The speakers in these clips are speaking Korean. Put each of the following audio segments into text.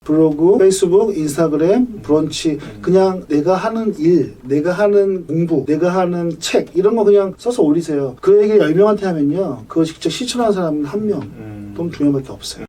블로그, 페이스북, 인스타그램, 브런치 그냥 내가 하는 일, 내가 하는 공부, 내가 하는 책 이런 거 그냥 써서 올리세요. 그 얘기를 10명한테 하면요. 그거 직접 실천하는 사람은 1명 또는 2명밖에 없어요.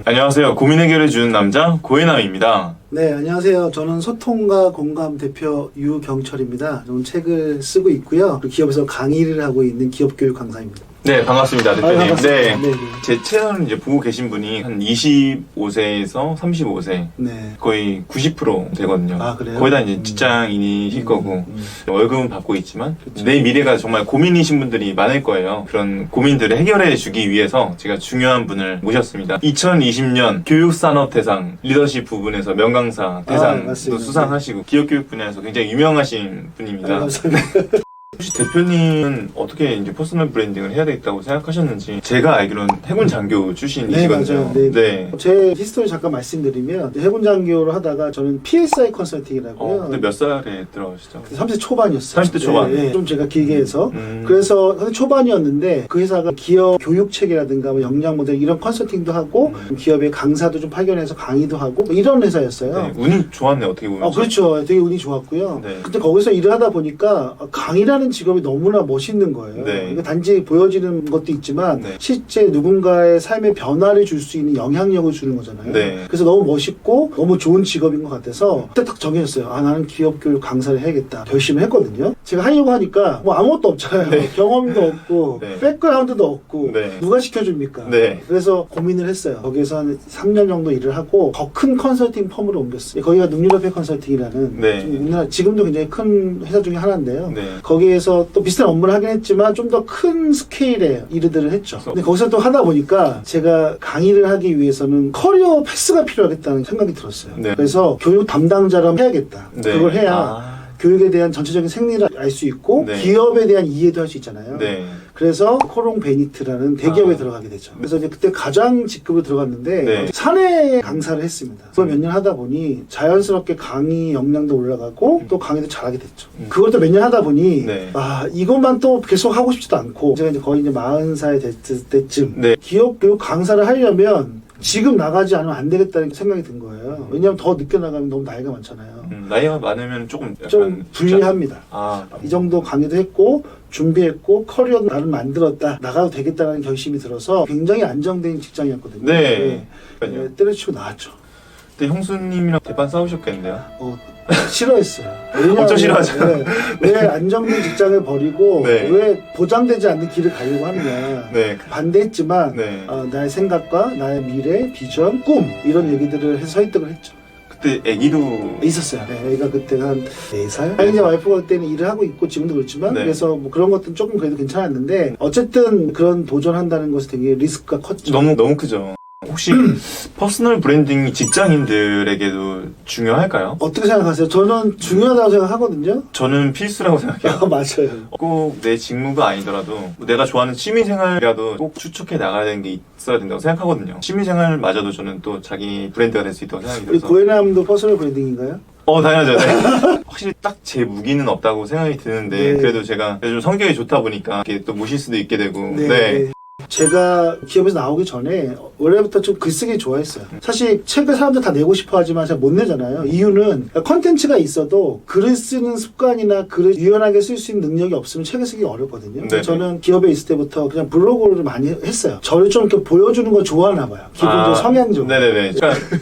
안녕하세요. 고민 해결해 주는 남자 고해남입니다. 네, 안녕하세요. 저는 소통과 공감 대표 유경철입니다. 저는 책을 쓰고 있고요. 기업에서 강의를 하고 있는 기업교육 강사입니다. 네, 반갑습니다, 대표님. 반갑습니다. 네. 네. 제 채널을 이제 보고 계신 분이 한 25세에서 35세. 네. 거의 90% 되거든요. 아, 그래요? 거의 다 이제 직장인이실 거고, 월급은 받고 있지만, 내 미래가 정말 고민이신 분들이 많을 거예요. 그런 고민들을 해결해 주기 위해서 제가 중요한 분을 모셨습니다. 2020년 교육산업대상 리더십 부분에서 명강사 대상도 맞습니다. 수상하시고, 기업교육 분야에서 굉장히 유명하신 분입니다. 감사합니다. 혹시 대표님은 어떻게 이제 퍼스널 브랜딩을 해야 되겠다고 생각하셨는지, 제가 알기로는 해군 장교 출신이시거든요. 네, 맞아요. 네. 제 히스토리 잠깐 말씀드리면 해군 장교를 하다가 저는 PSI 컨설팅이라고요. 근데 몇 살에 들어가시죠? 30대 초반이었어요. 30대 초반. 네, 좀 제가 길게 해서 그래서 30대 초반이었는데 그 회사가 기업 교육책이라든가 뭐 역량 모델 이런 컨설팅도 하고 기업의 강사도 좀 파견해서 강의도 하고 뭐 이런 회사였어요. 네, 운이 좋았네, 어떻게 보면. 그렇죠. 되게 운이 좋았고요. 네. 근데 거기서 일을 하다 보니까 강의라는 직업이 너무나 멋있는 거예요. 네. 그러니까 단지 보여지는 것도 있지만 네. 실제 누군가의 삶의 변화를 줄 수 있는 영향력을 주는 거잖아요. 네. 그래서 너무 멋있고 너무 좋은 직업인 것 같아서 그때 딱 정해졌어요. 나는 기업교육 강사를 해야겠다. 결심을 했거든요. 제가 하려고 하니까 뭐 아무것도 없잖아요. 네. 경험도 없고 네. 백그라운드도 없고 네. 누가 시켜줍니까? 네. 그래서 고민을 했어요. 거기에서 한 3년 정도 일을 하고 더 큰 컨설팅 펌으로 옮겼어요. 거기가 능률협회 컨설팅이라는 네. 좀 우리나라 지금도 굉장히 큰 회사 중에 하나인데요. 네. 거기에서 또 비슷한 업무를 하긴 했지만 좀 더 큰 스케일의 일들을 했죠. 근데 거기서 또 하다 보니까 제가 강의를 하기 위해서는 커리어 패스가 필요하겠다는 생각이 들었어요. 네. 그래서 교육 담당자를 해야겠다. 네. 그걸 해야 교육에 대한 전체적인 생리를 알 수 있고 네. 기업에 대한 이해도 할 수 있잖아요. 네. 그래서 코롱 베니트라는 대기업에 들어가게 됐죠. 그래서 이제 그때 가장 직급으로 들어갔는데 네. 사내 강사를 했습니다. 그걸 몇 년 하다 보니 자연스럽게 강의 역량도 올라가고 또 강의도 잘하게 됐죠. 그걸 또 몇 년 하다 보니 네. 이것만 또 계속 하고 싶지도 않고 제가 이제 거의 이제 40살 됐을 때쯤 네. 기업 교육 강사를 하려면 지금 나가지 않으면 안 되겠다는 생각이 든 거예요. 왜냐하면 더 늦게 나가면 너무 나이가 많잖아요. 나이가 많으면 조금 약간 좀 불리합니다. 아, 이 정도 강의도 했고 준비했고 커리어도 나를 만들었다. 나가도 되겠다는 결심이 들어서 굉장히 안정된 직장이었거든요. 네. 네, 때려치고 나왔죠. 그때 형수님이랑 대판 싸우셨겠는데요? 싫어했어요. 왜냐하면, 엄청 싫어하죠. 왜 안정된 직장을 버리고 네. 왜 보장되지 않는 길을 가려고 하느냐. 네. 반대했지만 네. 나의 생각과 나의 미래, 비전, 꿈 이런 얘기들을 해서 설득을 했죠. 그때 애기도 있었어요. 네, 애가 그때가 한 4살? 이제 와이프가 그때는 일을 하고 있고 지금도 그렇지만 네. 그래서 뭐 그런 것들은 조금 그래도 괜찮았는데 어쨌든 그런 도전한다는 것이 되게 리스크가 컸죠. 너무 크죠. 혹시 퍼스널 브랜딩이 직장인들에게도 중요할까요? 어떻게 생각하세요? 저는 중요하다고 생각하거든요. 저는 필수라고 생각해요. 맞아요. 꼭 내 직무가 아니더라도 내가 좋아하는 취미생활이라도 꼭 추척해 나가야 되는 게 있어야 된다고 생각하거든요. 취미생활마저도 저는 또 자기 브랜드가 될 수 있다고 생각이 우리 들어서 고해남도 퍼스널 브랜딩인가요? 당연하죠. 네. 확실히 딱 제 무기는 없다고 생각이 드는데 네. 그래도 제가 요즘 성격이 좋다 보니까 이렇게 또 모실 수도 있게 되고 네. 제가 기업에서 나오기 전에 원래부터 좀 글쓰기 좋아했어요. 사실 책을 사람들 다 내고 싶어 하지만 잘 못 내잖아요. 이유는 컨텐츠가 있어도 글을 쓰는 습관이나 글을 유연하게 쓸 수 있는 능력이 없으면 책을 쓰기 어렵거든요. 네. 저는 기업에 있을 때부터 그냥 블로그를 많이 했어요. 저를 좀 이렇게 보여주는 걸 좋아하나 봐요. 기본적으로 성향적으로. 네네네.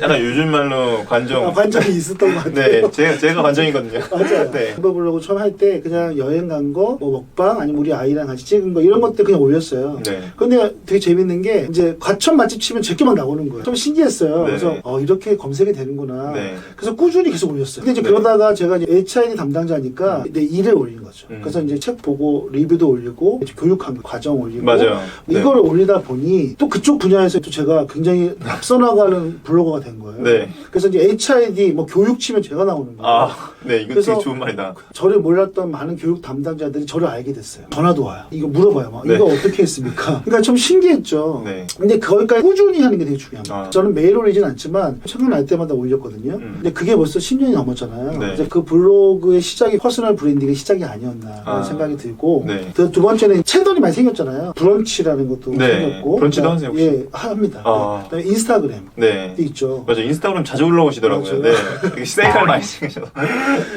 약간 요즘 말로 관종. 관점이 있었던 것 같아요. 네, 제가 관종이거든요. 맞아요. 네. 네. 블로그 처음 할 때 그냥 여행 간 거, 뭐 먹방, 아니면 우리 아이랑 같이 찍은 거 이런 것들 그냥 올렸어요. 네. 근데 되게 재밌는 게 이제 과천 맛집 치면 제게만 나오는 거예요. 좀 신기했어요. 네. 그래서 이렇게 검색이 되는구나. 네. 그래서 꾸준히 계속 올렸어요. 근데 이제 네. 그러다가 제가 이제 HID 담당자니까 내 일을 올린 거죠. 그래서 이제 책 보고 리뷰도 올리고 이제 교육한 과정 올리고 맞아요. 이거를 올리다 보니 또 그쪽 분야에서 또 제가 굉장히 앞서 나가는 블로거가 된 거예요. 네. 그래서 이제 HID 뭐 교육 치면 제가 나오는 거예요. 네, 이거 그래서 되게 좋은 말이다. 저를 몰랐던 많은 교육 담당자들이 저를 알게 됐어요. 전화도 와요. 이거 물어봐요. 막. 네. 이거 어떻게 했습니까? 그러니까 좀 신기했죠. 네. 근데 거기까지 꾸준히 하는 게 되게 중요합니다. 아. 저는 매일 올리진 않지만 최근 날 때마다 올렸거든요. 근데 그게 벌써 10년이 넘었잖아요. 네. 이제 그 블로그의 시작이 퍼스널 브랜딩의 시작이 아니었나 라는 생각이 들고 네. 두 번째는 채널이 많이 생겼잖아요. 브런치라는 것도 네. 생겼고 브런치도 하세요, 혹시? 예, 합니다. 아. 그다음에 인스타그램 네. 있죠. 맞아, 인스타그램 자주 올라오시더라고요. 맞아요. 네. 되게 셀카를 많이 찍으셔서.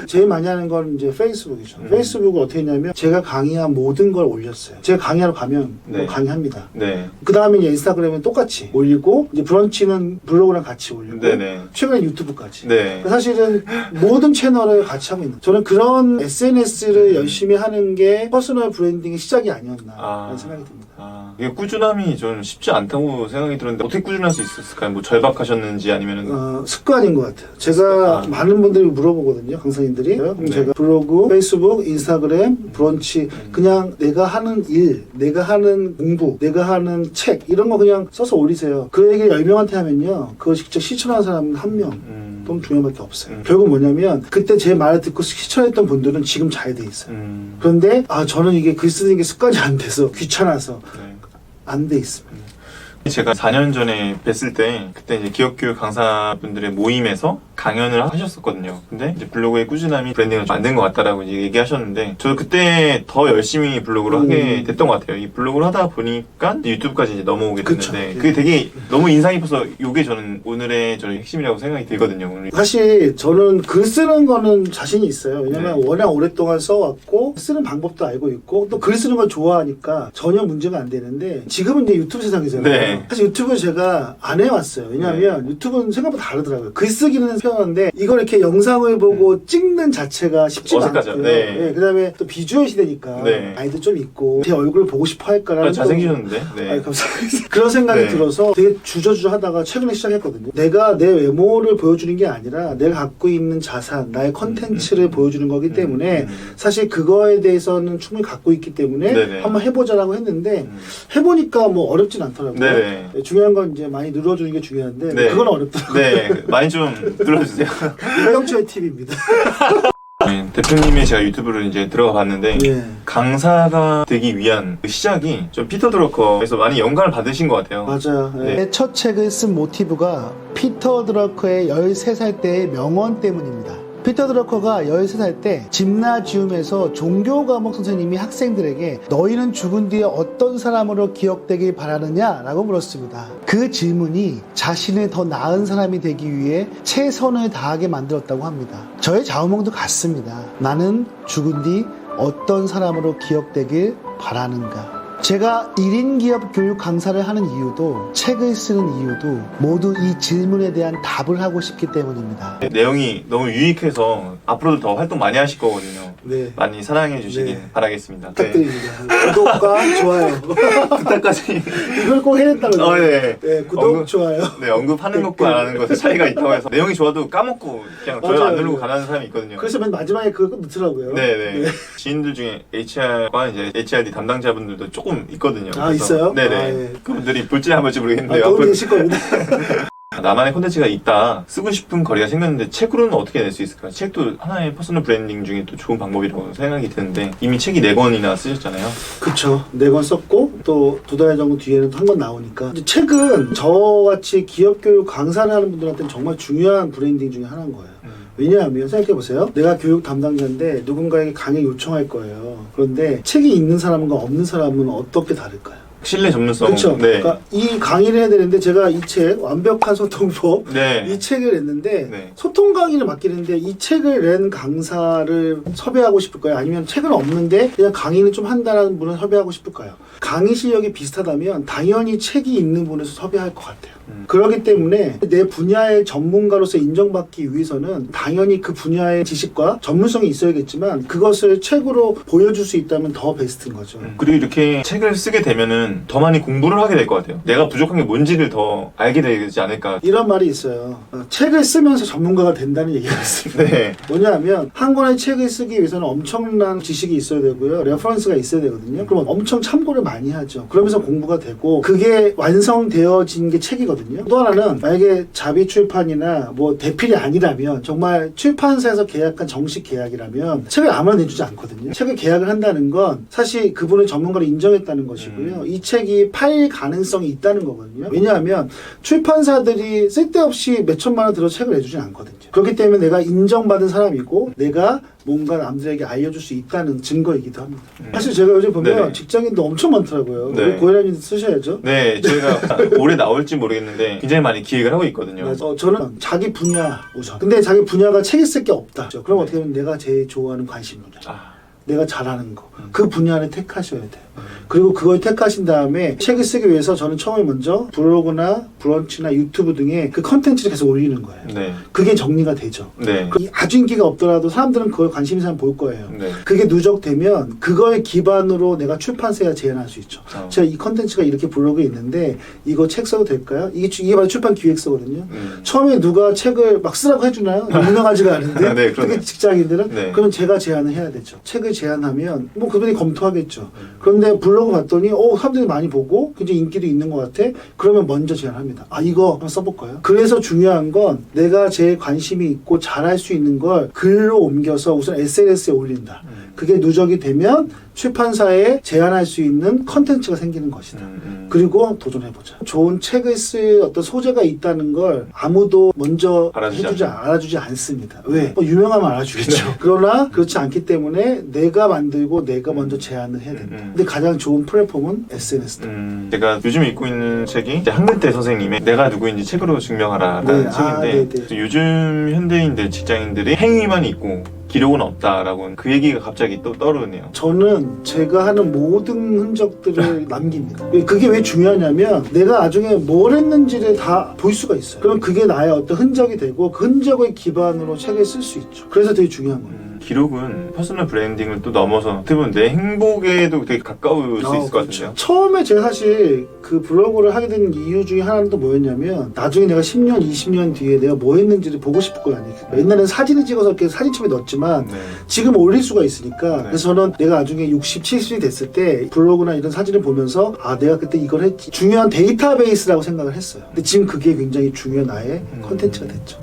제일 많이 하는 건 이제 페이스북이죠. 페이스북을 어떻게 했냐면 제가 강의한 모든 걸 올렸어요. 제가 강의하러 가면 네. 뭐 강의합니다. 네. 그 다음에 이제 인스타그램은 똑같이 올리고 이제 브런치는 블로그랑 같이 올리고 네네. 최근에 유튜브까지. 네. 사실은 모든 채널을 같이 하고 있는. 저는 그런 SNS를 열심히 하는 게 퍼스널 브랜딩의 시작이 아니었나 라는 생각이 듭니다. 아, 이게 꾸준함이 좀 쉽지 않다고 생각이 들었는데 어떻게 꾸준할 수 있었을까요? 뭐 절박하셨는지 아니면은 습관인 것 같아요. 제가 많은 분들이 물어보거든요. 강사님들이. 그럼 네. 제가 블로그, 페이스북, 인스타그램, 브런치 그냥 내가 하는 일, 내가 하는 공부, 내가 하는 책 이런 거 그냥 써서 올리세요. 그 얘기를 10명한테 하면요. 그걸 직접 실천하는 사람은 1명 또는 2명밖에 없어요. 결국 뭐냐면 그때 제 말을 듣고 실천했던 분들은 지금 잘 돼 있어요. 그런데 저는 이게 글 쓰는 게 습관이 안 돼서 귀찮아서 네. 안 돼 있습니다. 제가 4년 전에 뵀을 때 그때 이제 기업교육 강사분들의 모임에서 강연을 하셨었거든요. 근데 이제 블로그의 꾸준함이 브랜딩을 만든 것 같다라고 이제 얘기하셨는데 저도 그때 더 열심히 블로그를 하게 됐던 것 같아요. 이 블로그를 하다 보니까 유튜브까지 이제 넘어오게 그쵸. 됐는데 그게 되게 너무 인상 깊어서 이게 저는 오늘의 저의 핵심이라고 생각이 들거든요. 오늘. 사실 저는 글 쓰는 거는 자신이 있어요. 왜냐면 네. 워낙 오랫동안 써왔고 쓰는 방법도 알고 있고 또 글 쓰는 걸 좋아하니까 전혀 문제가 안 되는데 지금은 이제 유튜브 세상이잖아요. 네. 사실 유튜브 제가 안 해왔어요. 왜냐하면 유튜브는 생각보다 다르더라고요. 글쓰기는 편한데 이걸 이렇게 영상을 보고 찍는 자체가 쉽지가 어색하죠. 않고요. 네. 그다음에 또 비주얼 시대니까 네. 나이도 좀 있고 제 얼굴을 보고 싶어 할까라는 잘생기셨는데. 네. 아니, 감사합니다. 그런 생각이 네. 들어서 되게 주저주저 하다가 최근에 시작했거든요. 내가 내 외모를 보여주는 게 아니라 내가 갖고 있는 자산, 나의 컨텐츠를 보여주는 거기 때문에 사실 그거에 대해서는 충분히 갖고 있기 때문에 네네. 한번 해보자라고 했는데 해보니까 뭐 어렵진 않더라고요. 네네. 네, 중요한 건 이제 많이 늘어주는 게 중요한데 네. 그건 어렵더라고요. 네. 많이 좀 들어주세요. 이영철 TV입니다. 네, 대표님의 제가 유튜브를 이제 들어가 봤는데 예. 강사가 되기 위한 그 시작이 좀 피터 드러커에서 많이 영감을 받으신 것 같아요. 맞아요. 네. 내 첫 책을 쓴 모티브가 피터 드러커의 13살 때의 명언 때문입니다. 피터 드러커가 13살 때 짐나지움에서 종교 과목 선생님이 학생들에게 너희는 죽은 뒤에 어떤 사람으로 기억되길 바라느냐? 라고 물었습니다. 그 질문이 자신을 더 나은 사람이 되기 위해 최선을 다하게 만들었다고 합니다. 저의 좌우명도 같습니다. 나는 죽은 뒤 어떤 사람으로 기억되길 바라는가? 제가 1인 기업 교육 강사를 하는 이유도 책을 쓰는 이유도 모두 이 질문에 대한 답을 하고 싶기 때문입니다. 내용이 너무 유익해서 앞으로도 더 활동 많이 하실 거거든요. 네. 많이 사랑해 주시길 네. 바라겠습니다. 부탁드립니다. 구독과 좋아요. 부탁까지. 이걸 꼭 해냈다고. 네. 네, 구독, 좋아요. 네, 언급하는 것과 안 하는 것의 차이가 있다고 해서 내용이 좋아도 까먹고 그냥 좋아요 맞아요. 안 누르고 가는 사람이 있거든요. 그래서 맨 마지막에 그걸 꼭 넣더라고요. 네네. 지인들 중에 HR과 이제 HRD 담당자분들도 조금 있거든요. 아, 그래서 있어요? 네네. 아, 예. 그분들이 볼지 안 볼지 모르겠는데 도움이 되실 겁니다. 나만의 콘텐츠가 있다. 쓰고 싶은 거리가 생겼는데 책으로는 어떻게 낼 수 있을까? 책도 하나의 퍼스널 브랜딩 중에 또 좋은 방법이라고 생각이 드는데 이미 책이 4권이나 쓰셨잖아요. 그쵸. 4권 썼고 또 2달 정도 뒤에는 한 권 나오니까 이제 책은 저같이 기업교육 강사를 하는 분들한테는 정말 중요한 브랜딩 중에 하나인 거예요. 왜냐하면 생각해보세요. 내가 교육 담당자인데 누군가에게 강의 요청할 거예요. 그런데 책이 있는 사람과 없는 사람은 어떻게 다를까요? 신뢰 전문성. 그렇죠. 네. 그러니까 이 강의를 해야 되는데 제가 이 책 완벽한 소통법 네. 이 책을 냈는데 네. 소통 강의를 맡기는데 이 책을 낸 강사를 섭외하고 싶을까요? 아니면 책은 없는데 그냥 강의는 좀 한다는 분을 섭외하고 싶을까요? 강의 실력이 비슷하다면 당연히 책이 있는 분을 섭외할 것 같아요. 그렇기 때문에 내 분야의 전문가로서 인정받기 위해서는 당연히 그 분야의 지식과 전문성이 있어야겠지만 그것을 책으로 보여줄 수 있다면 더 베스트인 거죠. 그리고 이렇게 책을 쓰게 되면은 더 많이 공부를 하게 될 것 같아요. 내가 부족한 게 뭔지를 더 알게 되지 않을까. 이런 말이 있어요. 책을 쓰면서 전문가가 된다는 얘기가 있습니다. 네. 뭐냐 하면 한 권의 책을 쓰기 위해서는 엄청난 지식이 있어야 되고요. 레퍼런스가 있어야 되거든요. 그러면 엄청 참고를 많이 하죠. 그러면서 공부가 되고 그게 완성되어진 게 책이거든요. 또 하나는 만약에 자비 출판이나 뭐 대필이 아니라면 정말 출판사에서 계약한 정식 계약이라면 책을 아무나 내주지 않거든요. 책을 계약을 한다는 건 사실 그분을 전문가로 인정했다는 것이고요. 이 책이 팔 가능성이 있다는 거거든요. 왜냐하면 출판사들이 쓸데없이 몇 천만 원 들어 책을 내주진 않거든요. 그렇기 때문에 내가 인정받은 사람이고 내가 뭔가 남들에게 알려줄 수 있다는 증거이기도 합니다. 사실 제가 요즘 보면 네네. 직장인도 엄청 많더라고요. 네. 우리 고혜라님도 쓰셔야죠. 네, 저희가 올해 나올지 모르겠는데 굉장히 많이 기획을 하고 있거든요. 저는 자기 분야 우선. 근데 자기 분야가 책이 쓸 게 없다. 그럼 어떻게 보면 내가 제일 좋아하는 관심 분야. 내가 잘하는 거. 그 분야를 택하셔야 돼요. 그리고 그걸 택하신 다음에 책을 쓰기 위해서 저는 처음에 먼저 블로그나 브런치나 유튜브 등의 그 컨텐츠를 계속 올리는 거예요. 네. 그게 정리가 되죠. 네. 아주 인기가 없더라도 사람들은 그걸 관심 있는 사람 볼 거예요. 네. 그게 누적되면 그걸 기반으로 내가 출판사에 제안할 수 있죠. 제가 이 컨텐츠가 이렇게 블로그에 있는데 이거 책 써도 될까요? 이게 바로 출판 기획서거든요. 처음에 누가 책을 막 쓰라고 해주나요? 유명하지가 않은데 네, 특히 직장인들은 네. 그러면 제가 제안을 해야 되죠. 책을 제안하면 뭐 그분이 검토하겠죠. 그런데 블로그 봤더니 사람들이 많이 보고 굉장히 인기도 있는 것 같아. 그러면 먼저 제안합니다. 이거 한번 써볼까요? 그래서 중요한 건 내가 제일 관심이 있고 잘할 수 있는 걸 글로 옮겨서 우선 SNS에 올린다. 그게 누적이 되면 출판사에 제안할 수 있는 컨텐츠가 생기는 것이다. 그리고 도전해보자. 좋은 책을 쓸 어떤 소재가 있다는 걸 아무도 먼저 알아주지 않습니다. 왜? 유명하면 알아주겠죠. 그러나 그렇지 않기 때문에 내가 만들고 내가 먼저 제안을 해야 된다. 근데 가장 좋은 플랫폼은 SNS다. 제가 요즘 읽고 있는 책이 이제 한근태 선생님의 내가 누구인지 책으로 증명하라라는 책인데 요즘 현대인들, 직장인들이 행위만 있고 기록은 없다라고 그 얘기가 갑자기 또 떠오르네요. 저는 제가 하는 모든 흔적들을 남깁니다. 그게 왜 중요하냐면 내가 나중에 뭘 했는지를 다 볼 수가 있어요. 그럼 그게 나의 어떤 흔적이 되고 그 흔적을 기반으로 책을 쓸 수 있죠. 그래서 되게 중요한 거예요. 기록은 퍼스널 브랜딩을 또 넘어서 어떻게 보면 내 행복에도 되게 가까울 수 있을 것 같은데요. 처음에 제가 사실 그 블로그를 하게 된 이유 중에 하나는 또 뭐였냐면 나중에 내가 10년, 20년 뒤에 내가 뭐 했는지를 보고 싶을 거 아니에요. 옛날에는 사진을 찍어서 이렇게 사진첩에 넣었지만 지금 올릴 수가 있으니까 그래서 저는 내가 나중에 60, 70이 됐을 때 블로그나 이런 사진을 보면서 내가 그때 이걸 했지. 중요한 데이터베이스라고 생각을 했어요. 근데 지금 그게 굉장히 중요한 나의 컨텐츠가 됐죠.